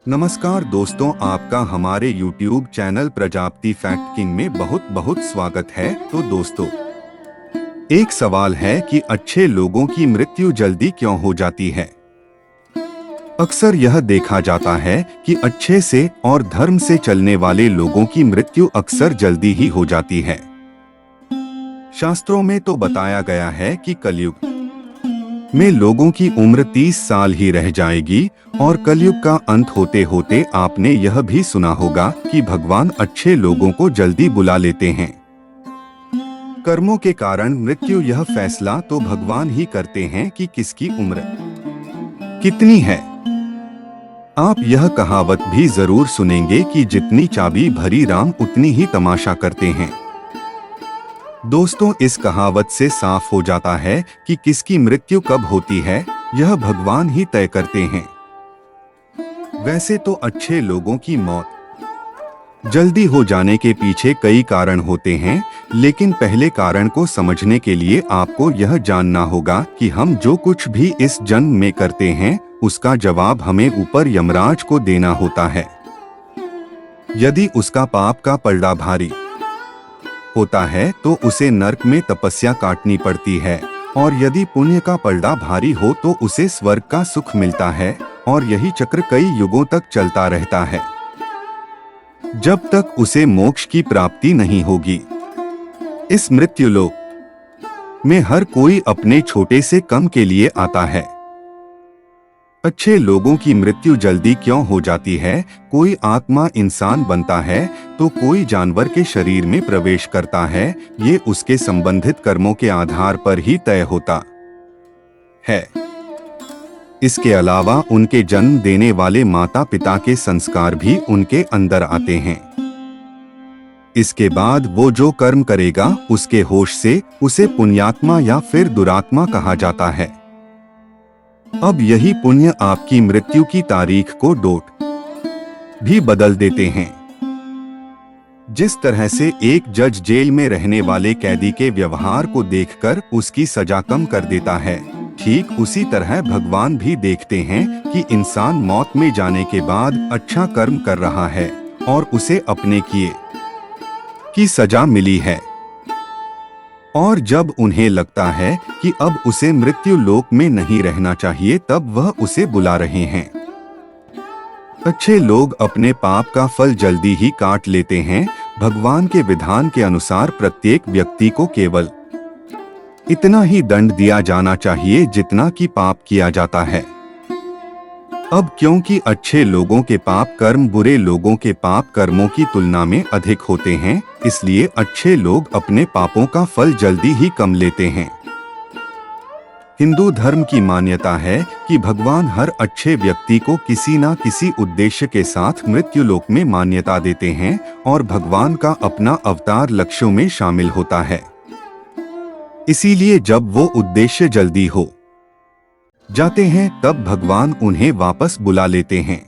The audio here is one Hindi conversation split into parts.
नमस्कार दोस्तों, आपका हमारे YouTube channel Prajapati fact king में बहुत बहुत स्वागत है। तो दोस्तों, एक सवाल है कि अच्छे लोगों की मृत्यु जल्दी क्यों हो जाती है। अक्सर यह देखा जाता है कि अच्छे से और धर्म से चलने वाले लोगों की मृत्यु अक्सर जल्दी ही हो जाती है। शास्त्रों में तो बताया गया है कि कलयुग में लोगों की उम्र 30 साल ही रह जाएगी और कलयुग का अंत होते होते आपने यह भी सुना होगा कि भगवान अच्छे लोगों को जल्दी बुला लेते हैं। कर्मों के कारण मृत्यु, यह फैसला तो भगवान ही करते हैं कि किसकी उम्र कितनी है। आप यह कहावत भी जरूर सुनेंगे कि जितनी चाबी भरी राम उतनी ही तमाशा करते हैं। दोस्तों, इस कहावत से साफ हो जाता है कि किसकी मृत्यु कब होती है, यह भगवान ही तय करते हैं। वैसे तो अच्छे लोगों की मौत जल्दी हो जाने के पीछे कई कारण होते हैं, लेकिन पहले कारण को समझने के लिए आपको यह जानना होगा कि हम जो कुछ भी इस जन्म में करते हैं, उसका जवाब हमें ऊपर यमराज को देना होता है। यदि उसका पाप का पलड़ा भारी होता है तो उसे नरक में तपस्या काटनी पड़ती है, और यदि पुण्य का पलड़ा भारी हो तो उसे स्वर्ग का सुख मिलता है, और यही चक्र कई युगों तक चलता रहता है, जब तक उसे मोक्ष की प्राप्ति नहीं होगी। इस मृत्युलोक में हर कोई अपने छोटे से कम के लिए आता है। अच्छे लोगों की मृत्यु जल्दी क्यों हो जाती है? कोई आत्मा इंसान बनता है तो कोई जानवर के शरीर में प्रवेश करता है। ये उसके संबंधित कर्मों के आधार पर ही तय होता है। इसके अलावा उनके जन्म देने वाले माता पिता के संस्कार भी उनके अंदर आते हैं। इसके बाद वो जो कर्म करेगा, उसके होश से उसे पुण्यात्मा या फिर दुरात्मा कहा जाता है। अब यही पुण्य आपकी मृत्यु की तारीख को डोट भी बदल देते हैं। जिस तरह से एक जज जेल में रहने वाले कैदी के व्यवहार को देखकर उसकी सजा कम कर देता है, ठीक उसी तरह भगवान भी देखते हैं कि इंसान मौत में जाने के बाद अच्छा कर्म कर रहा है और उसे अपने किए की सजा मिली है, और जब उन्हें लगता है कि अब उसे मृत्यु लोक में नहीं रहना चाहिए, तब वह उसे बुला रहे हैं। अच्छे लोग अपने पाप का फल जल्दी ही काट लेते हैं। भगवान के विधान के अनुसार प्रत्येक व्यक्ति को केवल इतना ही दंड दिया जाना चाहिए जितना कि पाप किया जाता है। अब क्योंकि अच्छे लोगों के पाप कर्म बुरे लोगों के पाप कर्मों की तुलना में अधिक होते हैं, इसलिए अच्छे लोग अपने पापों का फल जल्दी ही कम लेते हैं। हिंदू धर्म की मान्यता है कि भगवान हर अच्छे व्यक्ति को किसी न किसी उद्देश्य के साथ मृत्युलोक में मान्यता देते हैं, और भगवान का अपना अवतार लक्ष्यों में शामिल होता है। इसीलिए जब वो उद्देश्य जल्दी हो जाते हैं, तब भगवान उन्हें वापस बुला लेते हैं।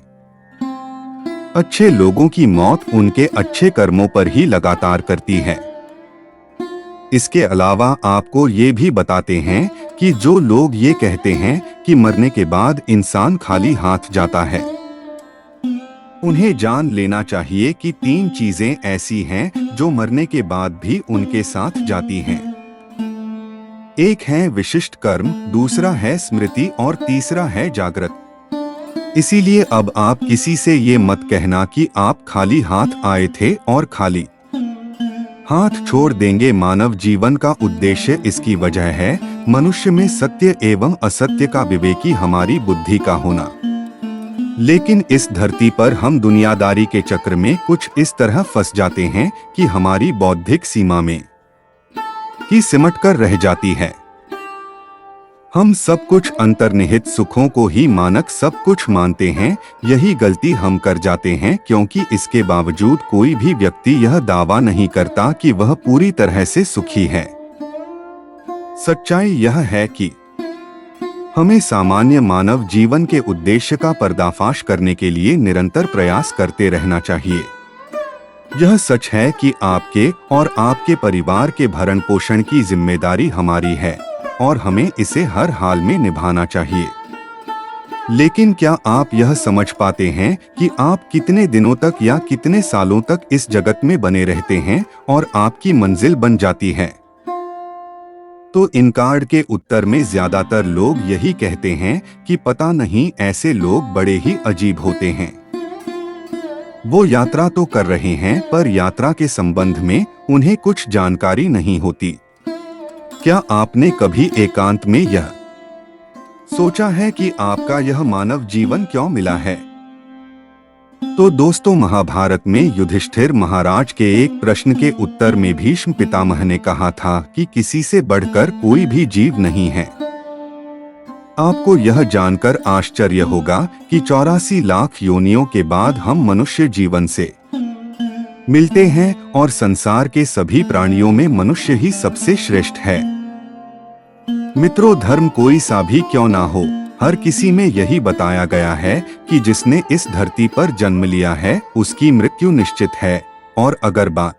अच्छे लोगों की मौत उनके अच्छे कर्मों पर ही लगातार करती है। इसके अलावा आपको ये भी बताते हैं कि जो लोग ये कहते हैं कि मरने के बाद इंसान खाली हाथ जाता है, उन्हें जान लेना चाहिए कि 3 चीजें ऐसी हैं जो मरने के बाद भी उनके साथ जाती हैं। एक है विशिष्ट कर्म, दूसरा है स्मृति और तीसरा है जागृत। इसीलिए अब आप किसी से ये मत कहना कि आप खाली हाथ आए थे और खाली हाथ छोड़ देंगे। मानव जीवन का उद्देश्य इसकी वजह है मनुष्य में सत्य एवं असत्य का विवेकी हमारी बुद्धि का होना। लेकिन इस धरती पर हम दुनियादारी के चक्र में कुछ इस तरह फंस जाते हैं कि हमारी बौद्धिक सीमा में ही सिमट कर रह जाती है। हम सब कुछ अंतर्निहित सुखों को ही मानक सब कुछ मानते हैं। यही गलती हम कर जाते हैं, क्योंकि इसके बावजूद कोई भी व्यक्ति यह दावा नहीं करता कि वह पूरी तरह से सुखी है। सच्चाई यह है कि हमें सामान्य मानव जीवन के उद्देश्य का पर्दाफाश करने के लिए निरंतर प्रयास करते रहना चाहिए। यह सच है कि आपके और आपके परिवार के भरण पोषण की जिम्मेदारी हमारी है, और हमें इसे हर हाल में निभाना चाहिए। लेकिन क्या आप यह समझ पाते हैं कि आप कितने दिनों तक या कितने सालों तक इस जगत में बने रहते हैं और आपकी मंजिल बन जाती है? तो इन कार्ड के उत्तर में ज्यादातर लोग यही कहते हैं कि पता नहीं, ऐसे लोग बड़े ही अजीब होते हैं। वो यात्रा तो कर रहे हैं पर यात्रा के संबंध में उन्हें कुछ जानकारी नहीं होती। क्या आपने कभी एकांत में यह सोचा है कि आपका यह मानव जीवन क्यों मिला है? तो दोस्तों, महाभारत में युधिष्ठिर महाराज के एक प्रश्न के उत्तर में भीष्म पितामह ने कहा था कि किसी से बढ़कर कोई भी जीव नहीं है। आपको यह जानकर आश्चर्य होगा कि 84 लाख योनियों के बाद हम मनुष्य जीवन से मिलते हैं और संसार के सभी प्राणियों में मनुष्य ही सबसे श्रेष्ठ है। मित्रों, धर्म कोई सा भी क्यों ना हो, हर किसी में यही बताया गया है कि जिसने इस धरती पर जन्म लिया है उसकी मृत्यु निश्चित है। और अगर बात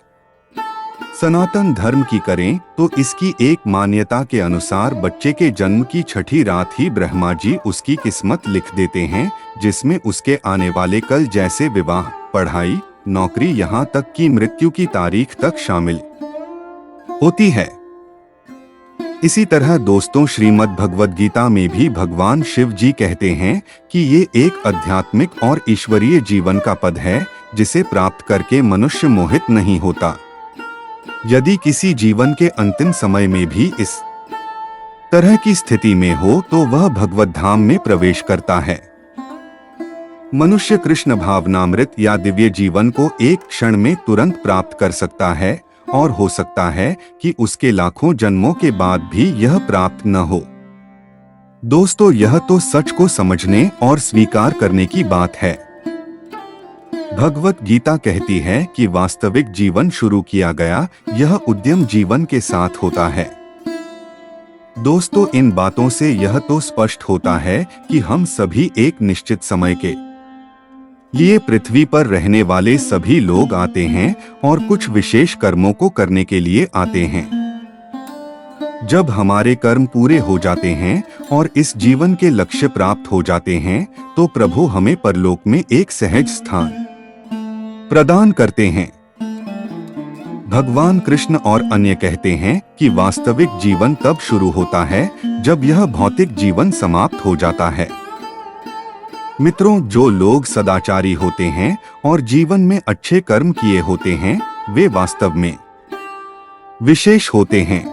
सनातन धर्म की करें तो इसकी एक मान्यता के अनुसार बच्चे के जन्म की छठी रात ही ब्रह्मा जी उसकी किस्मत लिख देते हैं, जिसमें उसके आने वाले कल जैसे विवाह, पढ़ाई, नौकरी, यहाँ तक कि मृत्यु की तारीख तक शामिल होती है। इसी तरह दोस्तों, श्रीमद् भगवद गीता में भी भगवान शिव जी कहते हैं कि ये एक आध्यात्मिक और ईश्वरीय जीवन का पद है जिसे प्राप्त करके मनुष्य मोहित नहीं होता। यदि किसी जीवन के अंतिम समय में भी इस तरह की स्थिति में हो तो वह भगवद धाम में प्रवेश करता है। मनुष्य कृष्ण भावनामृत या दिव्य जीवन को एक क्षण में तुरंत प्राप्त कर सकता है और हो सकता है कि उसके लाखों जन्मों के बाद भी यह प्राप्त न हो। दोस्तों, यह तो सच को समझने और स्वीकार करने की बात है। भगवत गीता कहती है कि वास्तविक जीवन शुरू किया गया यह उद्यम जीवन के साथ होता है। दोस्तों, इन बातों से यह तो स्पष्ट होता है कि हम सभी एक निश्चित समय के लिए पृथ्वी पर रहने वाले सभी लोग आते हैं और कुछ विशेष कर्मों को करने के लिए आते हैं। जब हमारे कर्म पूरे हो जाते हैं और इस जीवन के लक्ष्य प्राप्त हो जाते हैं तो प्रभु हमें परलोक में एक सहज स्थान प्रदान करते हैं। भगवान कृष्ण और अन्य कहते हैं कि वास्तविक जीवन तब शुरू होता है जब यह भौतिक जीवन समाप्त हो जाता है। मित्रों, जो लोग सदाचारी होते हैं और जीवन में अच्छे कर्म किए होते हैं वे वास्तव में विशेष होते हैं।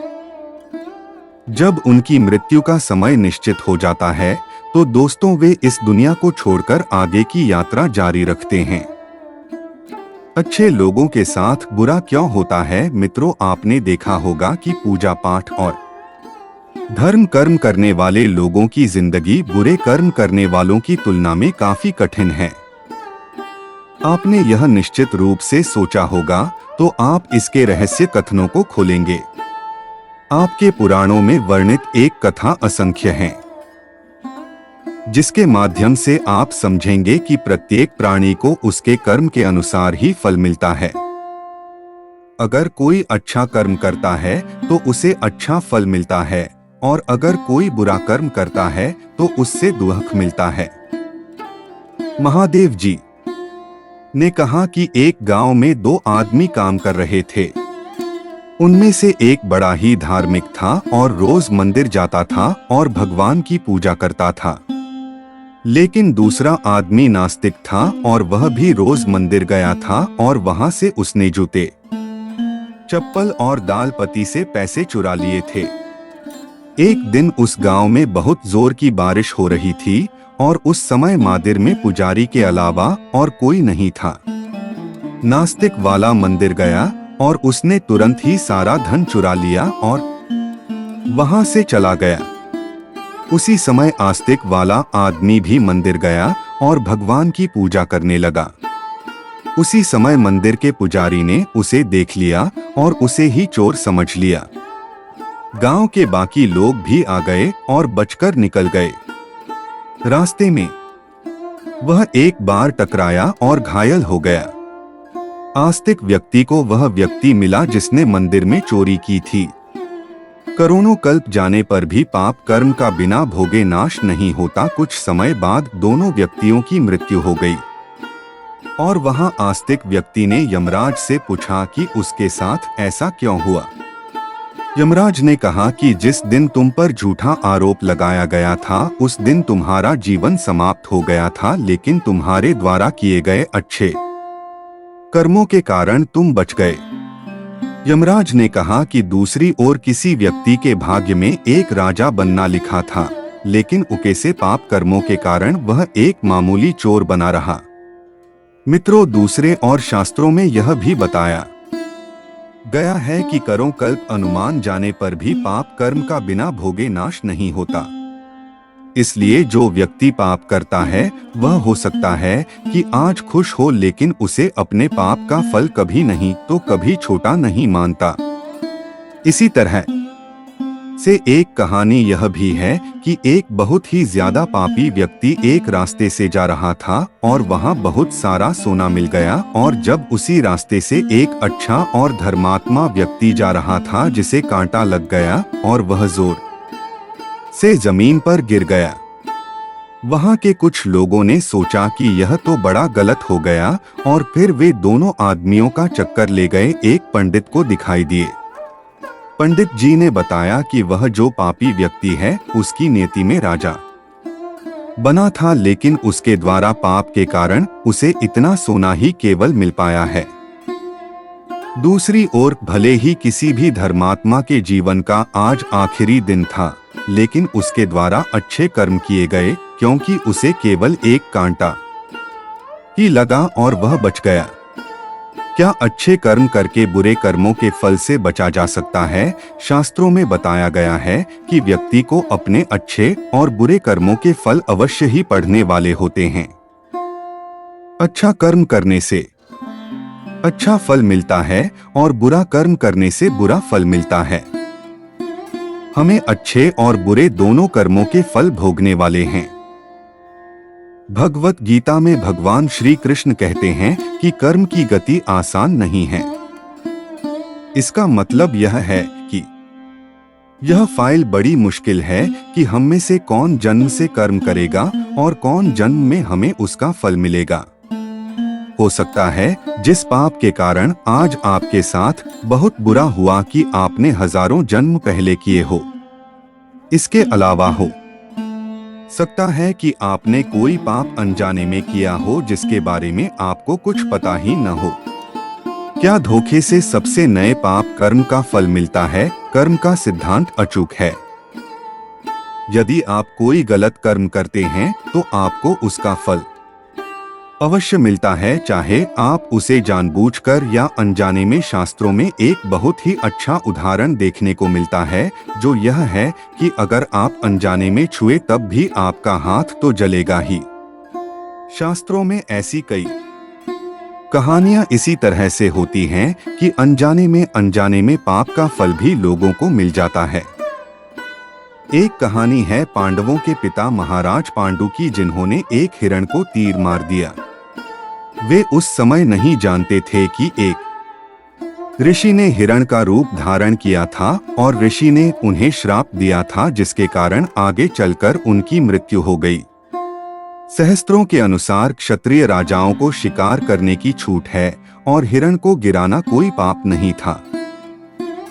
जब उनकी मृत्यु का समय निश्चित हो जाता है तो दोस्तों वे इस दुनिया को छोड़कर आगे की यात्रा जारी रखते हैं। अच्छे लोगों के साथ बुरा क्यों होता है? मित्रों, आपने देखा होगा कि पूजा पाठ और धर्म कर्म करने वाले लोगों की जिंदगी बुरे कर्म करने वालों की तुलना में काफी कठिन है। आपने यह निश्चित रूप से सोचा होगा, तो आप इसके रहस्य कथनों को खोलेंगे। आपके पुराणों में वर्णित एक कथा असंख्य है, जिसके माध्यम से आप समझेंगे कि प्रत्येक प्राणी को उसके कर्म के अनुसार ही फल मिलता है। अगर कोई अच्छा कर्म करता है तो उसे अच्छा फल मिलता है और अगर कोई बुरा कर्म करता है तो उससे दुख मिलता है। महादेव जी ने कहा कि एक गांव में 2 आदमी काम कर रहे थे। उनमें से एक बड़ा ही धार्मिक था और रोज मंदिर जाता था और भगवान की पूजा करता था, लेकिन दूसरा आदमी नास्तिक था और वह भी रोज मंदिर गया था और वहां से उसने जूते, चप्पल और दाल पती से पैसे चुरा लिए थे। एक दिन उस गांव में बहुत जोर की बारिश हो रही थी और उस समय मंदिर में पुजारी के अलावा और कोई नहीं था। नास्तिक वाला मंदिर गया और उसने तुरंत ही सारा धन चुरा लिया और वहां से चला गया। उसी समय आस्तिक वाला आदमी भी मंदिर गया और भगवान की पूजा करने लगा। उसी समय मंदिर के पुजारी ने उसे देख लिया और उसे ही चोर समझ लिया। गांव के बाकी लोग भी आ गए और बचकर निकल गए। रास्ते में वह एक बार टकराया और घायल हो गया। आस्तिक व्यक्ति को वह व्यक्ति मिला जिसने मंदिर में चोरी की थी। करोड़ों कल्प जाने पर भी पाप कर्म का बिना भोगे नाश नहीं होता। कुछ समय बाद दोनों व्यक्तियों की मृत्यु हो गई और वहां आस्तिक व्यक्ति ने यमराज से पूछा कि उसके साथ ऐसा क्यों हुआ। यमराज ने कहा कि जिस दिन तुम पर झूठा आरोप लगाया गया था उस दिन तुम्हारा जीवन समाप्त हो गया था, लेकिन तुम्हारे द्वारा किए गए अच्छे कर्मों के कारण तुम बच गए। यमराज ने कहा कि दूसरी ओर किसी व्यक्ति के भाग्य में एक राजा बनना लिखा था, लेकिन उके से पाप कर्मों के कारण वह एक मामूली चोर बना रहा। मित्रों, दूसरे और शास्त्रों में यह भी बताया गया है कि करों कल्प अनुमान जाने पर भी पाप कर्म का बिना भोगे नाश नहीं होता। इसलिए जो व्यक्ति पाप करता है वह हो सकता है कि आज खुश हो, लेकिन उसे अपने पाप का फल कभी नहीं तो कभी छोटा नहीं मानता। इसी तरह से एक कहानी यह भी है कि एक बहुत ही ज्यादा पापी व्यक्ति एक रास्ते से जा रहा था और वहां बहुत सारा सोना मिल गया, और जब उसी रास्ते से एक अच्छा और धर्मात्मा व्यक्ति जा रहा था जिसे कांटा लग गया और वह जोर से जमीन पर गिर गया। वहां के कुछ लोगों ने सोचा कि यह तो बड़ा गलत हो गया और फिर वे दोनों आदमियों का चक्कर ले गए एक पंडित को दिखाई दिए। पंडित जी ने बताया कि वह जो पापी व्यक्ति है उसकी नियति में राजा बना था, लेकिन उसके द्वारा पाप के कारण उसे इतना सोना ही केवल मिल पाया है। दूसरी ओर भले ही किसी भी धर्मात्मा के जीवन का आज आखिरी दिन था, लेकिन उसके द्वारा अच्छे कर्म किए गए, क्योंकि उसे केवल एक कांटा ही लगा और वह बच गया। क्या अच्छे कर्म करके बुरे कर्मों के फल से बचा जा सकता है? शास्त्रों में बताया गया है कि व्यक्ति को अपने अच्छे और बुरे कर्मों के फल अवश्य ही पढ़ने वाले होते हैं। अच्छा कर्म करने से अच्छा फल मिलता है और बुरा कर्म करने से बुरा फल मिलता है। हमें अच्छे और बुरे दोनों कर्मों के फल भोगने वाले हैं। भगवत गीता में भगवान श्री कृष्ण कहते हैं कि कर्म की गति आसान नहीं है। इसका मतलब यह है कि यह फाइल बड़ी मुश्किल है कि हम में से कौन जन्म से कर्म करेगा और कौन जन्म में हमें उसका फल मिलेगा। हो सकता है जिस पाप के कारण आज आपके साथ बहुत बुरा हुआ कि आपने हजारों जन्म पहले किए हो। इसके अलावा हो सकता है कि आपने कोई पाप अनजाने में किया हो जिसके बारे में आपको कुछ पता ही न हो। क्या धोखे से सबसे नए पाप कर्म का फल मिलता है? कर्म का सिद्धांत अचूक है। यदि आप कोई गलत कर्म करते हैं तो आपको उसका फल अवश्य मिलता है, चाहे आप उसे जानबूझकर या अनजाने में। शास्त्रों में एक बहुत ही अच्छा उदाहरण देखने को मिलता है, जो यह है कि अगर आप अनजाने में छुए तब भी आपका हाथ तो जलेगा ही। शास्त्रों में ऐसी कई कहानियां इसी तरह से होती हैं कि अनजाने में पाप का फल भी लोगों को मिल जाता है। एक कहानी है पांडवों के पिता महाराज पांडु की, जिन्होंने एक हिरण को तीर मार दिया। वे उस समय नहीं जानते थे कि एक ऋषि ने हिरण का रूप धारण किया था और ऋषि ने उन्हें श्राप दिया था, जिसके कारण आगे चलकर उनकी मृत्यु हो गई। सहस्त्रों के अनुसार क्षत्रिय राजाओं को शिकार करने की छूट है और हिरण को गिराना कोई पाप नहीं था,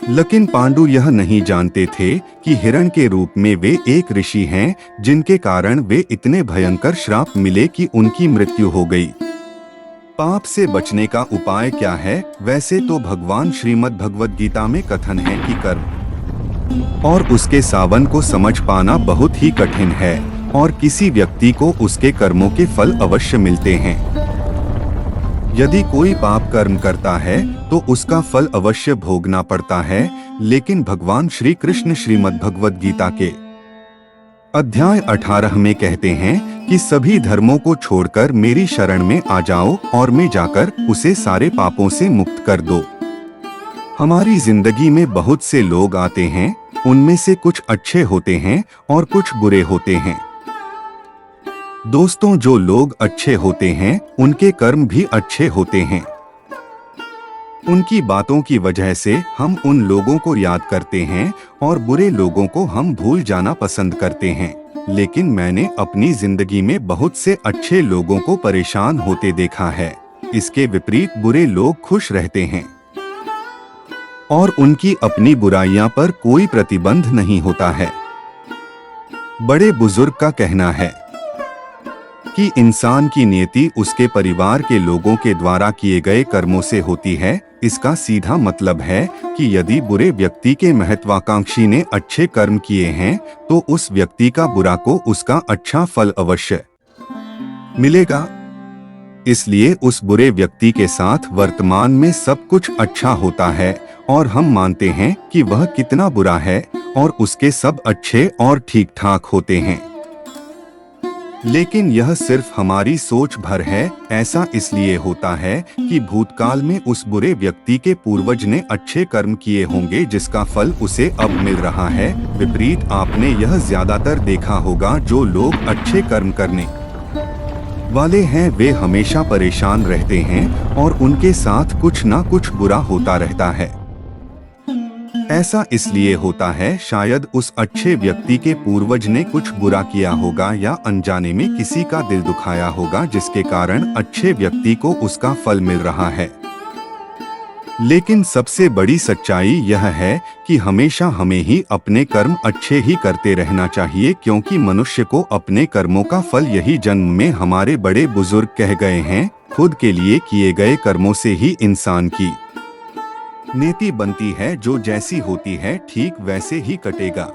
लेकिन पांडु यह नहीं जानते थे कि हिरण के रूप में वे एक ऋषि हैं, जिनके कारण वे इतने भयंकर श्राप मिले कि उनकी मृत्यु हो गई। पाप से बचने का उपाय क्या है? वैसे तो भगवान श्रीमद् भगवद गीता में कथन है कि कर्म और उसके सावन को समझ पाना बहुत ही कठिन है और किसी व्यक्ति को उसके कर्मों के फल अवश्य मिलते हैं। यदि कोई पाप कर्म करता है तो उसका फल अवश्य भोगना पड़ता है, लेकिन भगवान श्री कृष्ण श्रीमद् भगवद गीता के अध्याय 18 में कहते हैं कि सभी धर्मों को छोड़कर मेरी शरण में आ जाओ और मैं जाकर उसे सारे पापों से मुक्त कर दो। हमारी जिंदगी में बहुत से लोग आते हैं, उनमें से कुछ अच्छे होते हैं और कुछ बुरे होते हैं। दोस्तों, जो लोग अच्छे होते हैं उनके कर्म भी अच्छे होते हैं। उनकी बातों की वजह से हम उन लोगों को याद करते हैं और बुरे लोगों को हम भूल जाना पसंद करते हैं। लेकिन मैंने अपनी जिंदगी में बहुत से अच्छे लोगों को परेशान होते देखा है। इसके विपरीत बुरे लोग खुश रहते हैं और उनकी अपनी बुराइयां पर कोई प्रतिबंध नहीं होता है। बड़े बुजुर्ग का कहना है कि इंसान की नियति उसके परिवार के लोगों के द्वारा किए गए कर्मों से होती है। इसका सीधा मतलब है कि यदि बुरे व्यक्ति के महत्वाकांक्षी ने अच्छे कर्म किए हैं तो उस व्यक्ति का बुरा को उसका अच्छा फल अवश्य मिलेगा। इसलिए उस बुरे व्यक्ति के साथ वर्तमान में सब कुछ अच्छा होता है और हम मानते हैं कि वह कितना बुरा है और उसके सब अच्छे और ठीक ठाक होते हैं। लेकिन यह सिर्फ हमारी सोच भर है। ऐसा इसलिए होता है कि भूतकाल में उस बुरे व्यक्ति के पूर्वज ने अच्छे कर्म किए होंगे जिसका फल उसे अब मिल रहा है। विपरीत आपने यह ज्यादातर देखा होगा, जो लोग अच्छे कर्म करने वाले हैं वे हमेशा परेशान रहते हैं और उनके साथ कुछ ना कुछ बुरा होता रहता है। ऐसा इसलिए होता है शायद उस अच्छे व्यक्ति के पूर्वज ने कुछ बुरा किया होगा या अनजाने में किसी का दिल दुखाया होगा, जिसके कारण अच्छे व्यक्ति को उसका फल मिल रहा है। लेकिन सबसे बड़ी सच्चाई यह है कि हमेशा हमें ही अपने कर्म अच्छे ही करते रहना चाहिए, क्योंकि मनुष्य को अपने कर्मों का फल यही जन्म में हमारे बड़े बुजुर्ग कह गए हैं। खुद के लिए किए गए कर्मों से ही इंसान की नीति बनती है, जो जैसी होती है ठीक वैसे ही कटेगा।